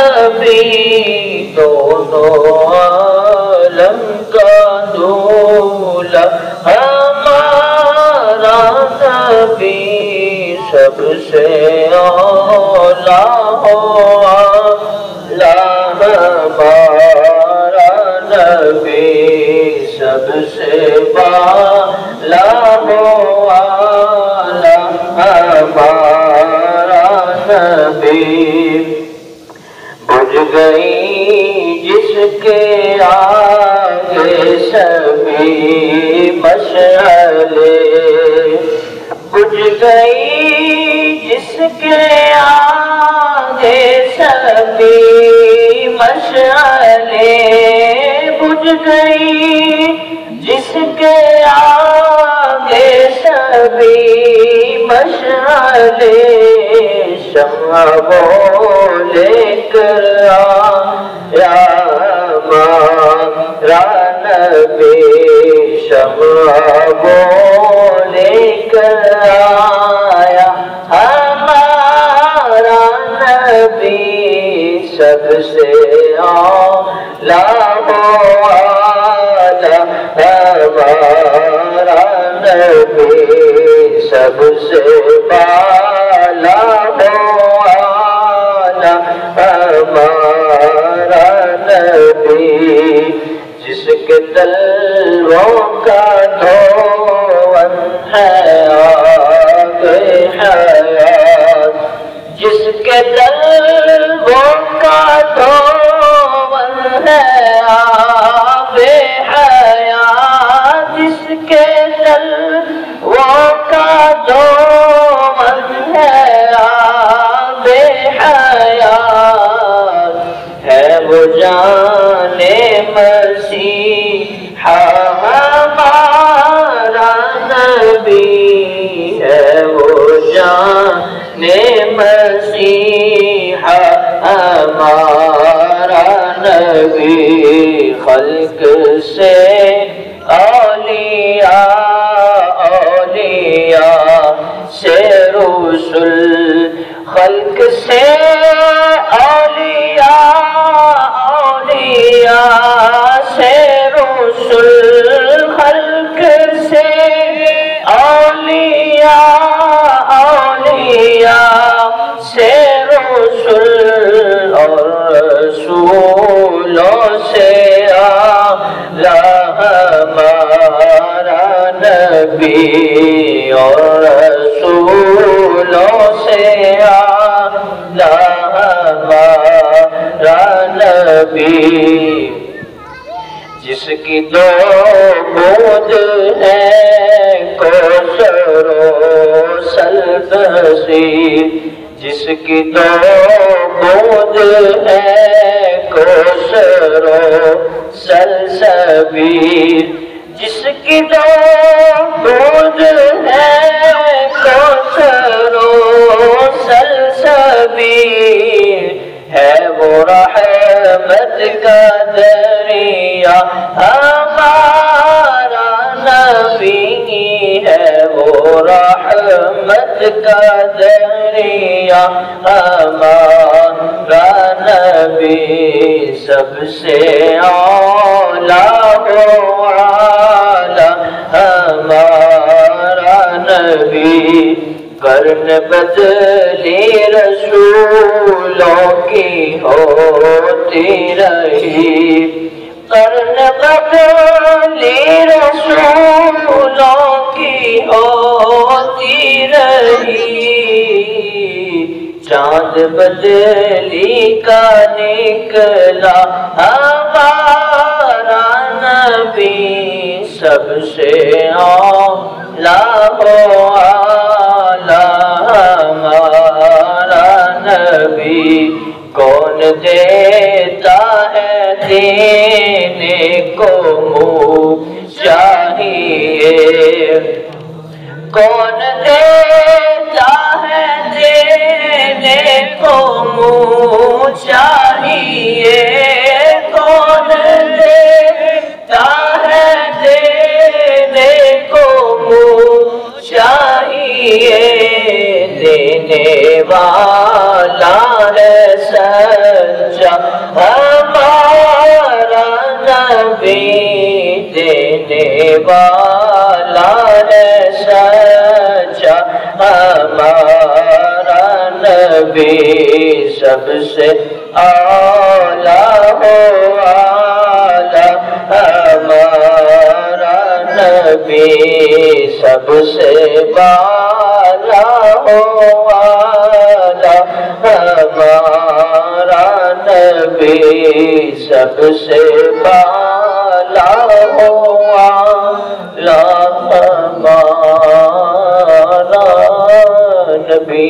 نبی دونوں عالم کا دولا ہمارا نبی سب سے اولا ہو ہمارا نبی سب سے بالا ہو ہمارا نبی بجھ گئی جس کے آگے سبھی مشعلیں بجھ گئی جس کے آگے سبھی مشعلیں بجھ گئی جس کے آگے سبھی مشعلیں شمع وہ لے کر آیا ہمارا نبی شمع وہ لے کر آیا ہمارا نبی سب سے اعلیٰ ہمارا نبی سب سے بالا ہمارا نبی جس کے تلووں کا دھون ہے آگ حیات جس کے تلووں کا دھون ہے آب حیات جس کے تلووں کا دھون ہے آب حیات ہے وہ جان مسیحا ہمارا نبی ہے وہ جان مسیحا ہمارا نبی خلق سے اولیاء اولیاء سے رسل خلق سے اولیاء اولیاء سے رسل خلق سے اولیاء اولیاء سے رسل اور رسولوں سے اعلیٰ ہمارا نبی اور رسولوں سے اعلیٰ ہمارا نبی جس کی دو بوند ہے کوثر و سلسبیل جس کی دو بوند ہے کوثر و سلسبیل جس کی دو بوند ہے کوثر و سلسبیل ہے وہ رحمت کا دریا ہمارا نبی ہے وہ رحمت کا دریا ہمارا نبی سب سے اعلیٰ ہمارا نبی کرن بدلی رسولوں کی ہوتی رہی کرن بدلی رسولوں کی ہوتی رہی چاند بدلی کا نکلا ہمارا نبی سب سے اعلیٰ ہمارا نبی کون دیتا ہے دینے کو منہ چاہیے کون دیتا ہے دینے کو منہ چاہیے کون دیتا ہے دینے کو منہ چاہیے دینے والا دینے والا ہے سچا ہمارا نبی سب سے اعلیٰ ہو اعلیٰ ہمارا نبی سب سے بالا ہو اعلیٰ ہمارا نبی سب سے بالا ہو اعلیٰ ہمارا نبی